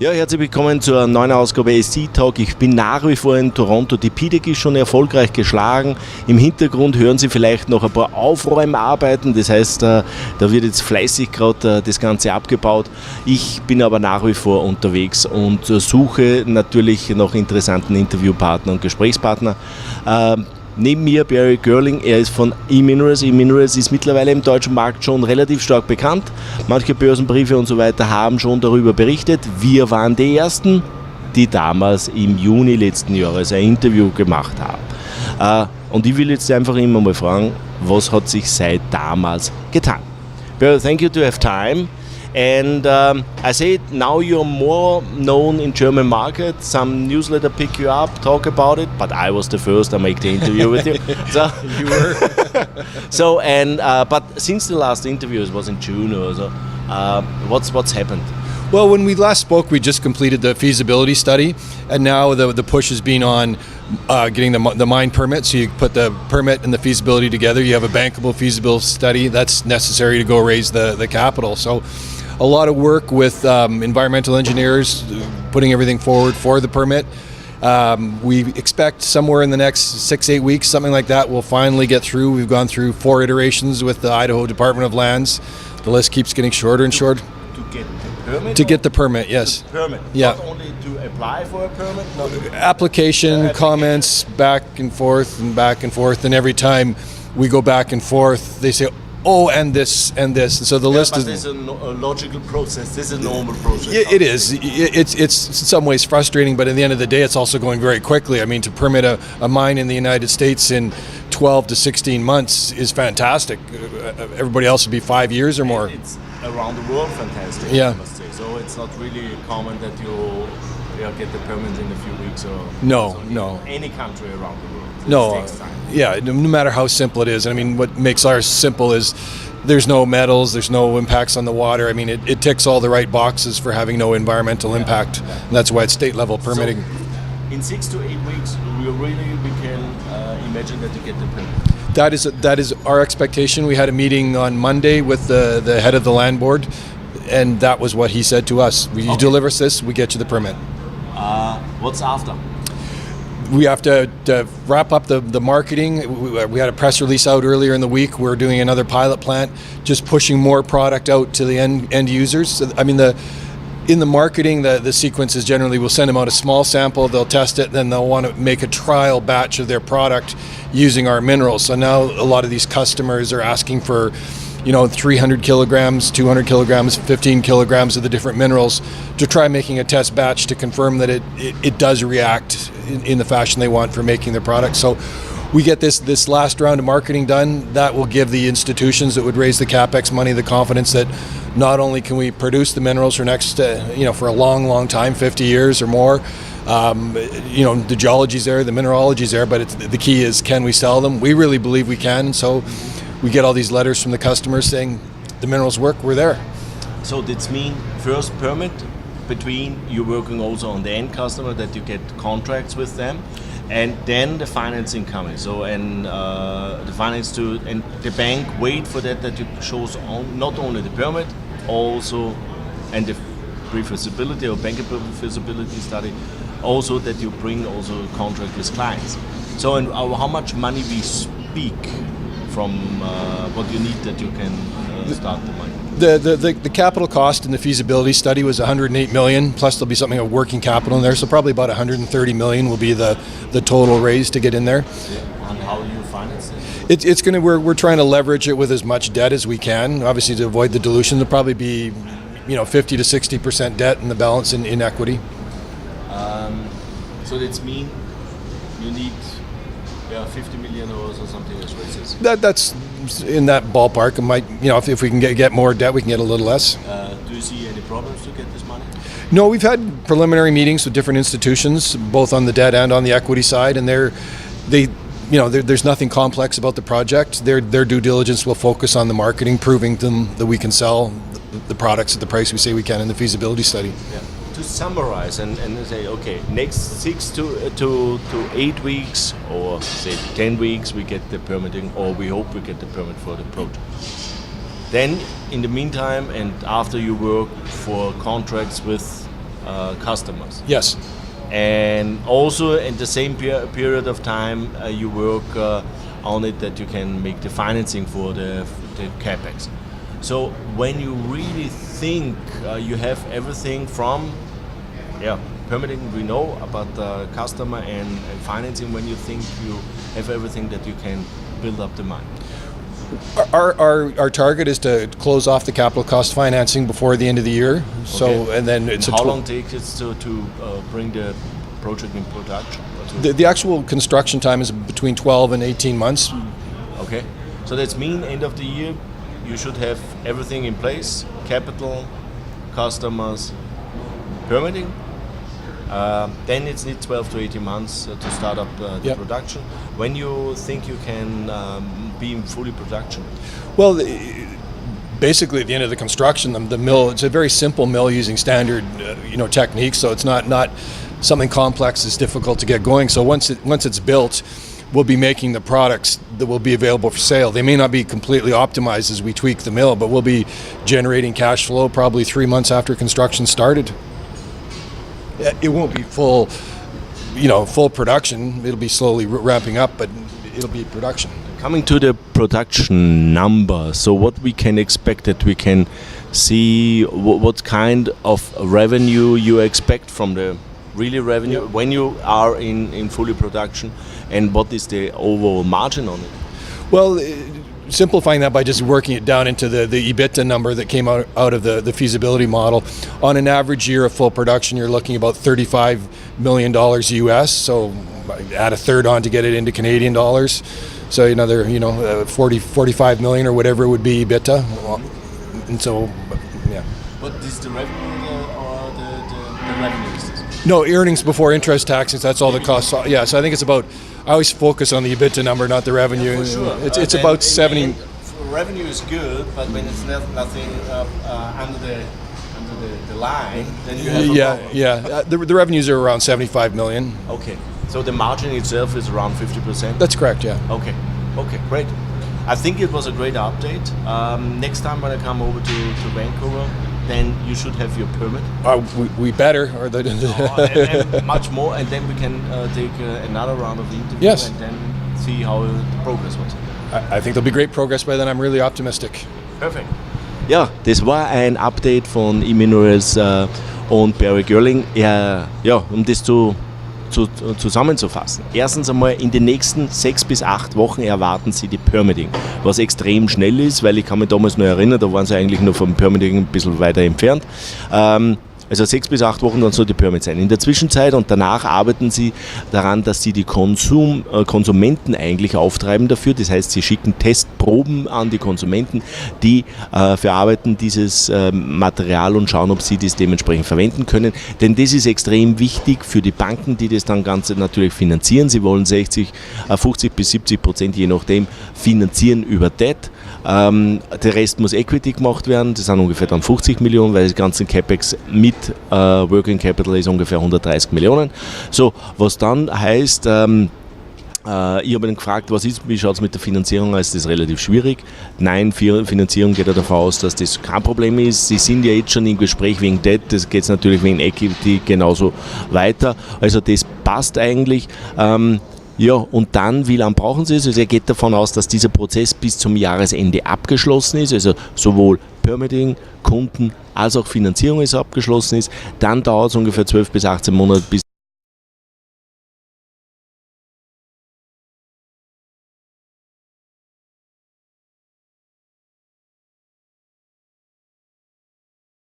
Ja, herzlich willkommen zur neuen Ausgabe SC-Talk. Ich bin nach wie vor in Toronto. Die PDAC ist schon erfolgreich geschlagen. Im Hintergrund hören Sie vielleicht noch ein paar Aufräumarbeiten. Das heißt, da wird jetzt fleißig gerade das Ganze abgebaut. Ich bin aber nach wie vor unterwegs und suche natürlich nach interessanten Interviewpartner und Gesprächspartner. Neben mir Barry Görling, er ist von E-Minerals. E-Minerals ist mittlerweile im deutschen Markt schon relativ stark bekannt. Manche Börsenbriefe und so weiter haben schon darüber berichtet. Wir waren die Ersten, die damals im Juni letzten Jahres ein Interview gemacht haben. Und ich will jetzt einfach immer mal fragen, was hat sich seit damals getan? Barry, thank you to have time. And I say now you're more known in German market. Some newsletter pick you up, talk about it. But I was the first to make the interview with you. So you were. So but since the last interview, it was in June or so. What's happened? Well, when we last spoke, we just completed the feasibility study, and now the push has been on getting the mine permit. So you put the permit and the feasibility together. You have a bankable feasibility study that's necessary to go raise the capital. So a lot of work with environmental engineers, putting everything forward for the permit. We expect somewhere in the next 6-8 weeks, something like that, we'll finally get through. We've gone through 4 iterations with the Idaho Department of Lands. The list keeps getting shorter and shorter. To get the permit? To get the permit, yes. The permit? Yeah. Not only to apply for a permit? No. Application, comments, back and forth, and every time we go back and forth, they say, oh, and this, and so the list is... But this is a logical process. This is a normal process. It is. It's in some ways frustrating, but at the end of the day, it's also going very quickly. I mean, to permit a mine in the United States in 12 to 16 months is fantastic. Everybody else would be 5 years or more. It's around the world fantastic, yeah. I must say. So it's not really common that you get the permit in a few weeks or... No. Any country around the world. No, It takes time. yeah, no matter how simple it is. I mean, what makes ours simple is there's no metals, there's no impacts on the water. I mean, it ticks all the right boxes for having no environmental impact, and that's why it's state-level permitting. So in 6 to 8 weeks, we can imagine that you get the permit. That is our expectation. We had a meeting on Monday with the head of the land board, and that was what he said to us. You deliver us this, we get you the permit. What's after? We have to wrap up the marketing. We had a press release out earlier in the week. We're doing another pilot plant, just pushing more product out to the end users. So, I mean, in the marketing, the sequence is generally we'll send them out a small sample, they'll test it, then they'll want to make a trial batch of their product using our minerals. So now a lot of these customers are asking for 300 kilograms, 200 kilograms, 15 kilograms of the different minerals to try making a test batch to confirm that it does react in the fashion they want for making their product. So we get this last round of marketing done. That will give the institutions that would raise the CapEx money the confidence that not only can we produce the minerals for for a long time, 50 years or more. The geology's there, the mineralogy's there, but the key is, can we sell them? We really believe we can. So we get all these letters from the customers saying the minerals work, we're there. So this means first permit between you working also on the end customer, that you get contracts with them, and then the financing coming. So the finance and the bank wait for that you shows not only the permit, also and the pre-feasibility or bankable feasibility study, also that you bring also a contract with clients. So and how much money we speak from what you need that you can start the money? The capital cost in the feasibility study was $108 million, plus there'll be something of working capital in there, so probably about $130 million will be the total raise to get in there. Yeah. And how do you finance it? It's going to we're trying to leverage it with as much debt as we can, obviously to avoid the dilution. There'll probably be 50 to 60% debt and the balance in equity. So that's mean you need 50 million euros or something as raises. That's in that ballpark. It might, if we can get more debt, we can get a little less. Do you see any problems to get this money? No, we've had preliminary meetings with different institutions, both on the debt and on the equity side, and there's nothing complex about the project. Their due diligence will focus on the marketing, proving to them that we can sell the products at the price we say we can in the feasibility study. Yeah. To summarize and say, okay, next 6 to 8 weeks or say 10 weeks we get the permitting, or we hope we get the permit for the project. Then in the meantime and after you work for contracts with customers. Yes. And also in the same period of time, you work on it that you can make the financing for the capex. So when you really think you have everything from permitting, we know about the customer and financing, when you think you have everything that you can build up the money. Our target is to close off the capital cost financing before the end of the year. So Okay. and then it's And how long takes it to bring the project in production? the actual construction time is between 12 and 18 months. Okay, so that's mean end of the year you should have everything in place: capital, customers, permitting. Then it needs 12 to 18 months to start up the Yep. production. When you think you can be in fully production? Well, basically at the end of the construction, the mill, it's a very simple mill using standard techniques, so it's not something complex is difficult to get going. So once it's built, we'll be making the products that will be available for sale. They may not be completely optimized as we tweak the mill, but we'll be generating cash flow probably 3 months after construction started. It won't be full production. It'll be slowly ramping up, but it'll be production. Coming to the production number, so what we can expect, that we can see what kind of revenue you expect from the really revenue when you are in fully production, and what is the overall margin on it? Well, simplifying that by just working it down into the EBITDA number that came out of the feasibility model. On an average year of full production, you're looking about $35 million US, so add a third on to get it into Canadian dollars. So another 45 million or whatever would be EBITDA. And so, yeah. What is the revenue or the revenue? Is this? No, earnings before interest, taxes, that's all the costs. Yeah, so I think it's about, I always focus on the EBITDA number, not the revenue. Yeah, for sure. It's about 70. Revenue is good, but when it's nothing under the line, then you have a problem. The revenues are around 75 million. Okay, so the margin itself is around 50%? That's correct, yeah. Okay, great. I think it was a great update. Next time when I come over to Vancouver, then you should have your permit. We better. Or and much more, and then we can take another round of the interview. Yes. And then see how the progress was. I think there'll be great progress by then. I'm really optimistic. Perfekt. Ja, das war ein Update von Immanuels und Barry Görling. Um das zusammenzufassen. Erstens einmal, in den nächsten 6 bis 8 Wochen erwarten Sie die Permitting, was extrem schnell ist, weil ich kann mich damals noch erinnern, da waren Sie eigentlich nur vom Permitting ein bisschen weiter entfernt. Also 6 bis 8 Wochen, dann soll die Permit sein. In der Zwischenzeit und danach arbeiten Sie daran, dass Sie die Konsumenten eigentlich auftreiben dafür. Das heißt, Sie schicken Testproben an die Konsumenten, die verarbeiten dieses Material und schauen, ob sie das dementsprechend verwenden können. Denn das ist extrem wichtig für die Banken, die das dann Ganze natürlich finanzieren. Sie wollen 50 bis 70%, je nachdem, finanzieren über Debt. Der Rest muss Equity gemacht werden, das sind ungefähr dann 50 Millionen, weil das ganze CapEx mit Working Capital ist ungefähr 130 Millionen. So, was dann heißt, ich habe ihn gefragt, wie schaut es mit der Finanzierung aus? Das ist relativ schwierig. Nein, Finanzierung geht ja davon aus, dass das kein Problem ist. Sie sind ja jetzt schon im Gespräch wegen Debt, das geht natürlich wegen Equity genauso weiter. Also das passt eigentlich. Und dann, wie lange brauchen Sie es? Also er geht davon aus, dass dieser Prozess bis zum Jahresende abgeschlossen ist, also sowohl Permitting, Kunden als auch Finanzierung ist abgeschlossen ist. Dann dauert es ungefähr 12 bis 18 Monate, bis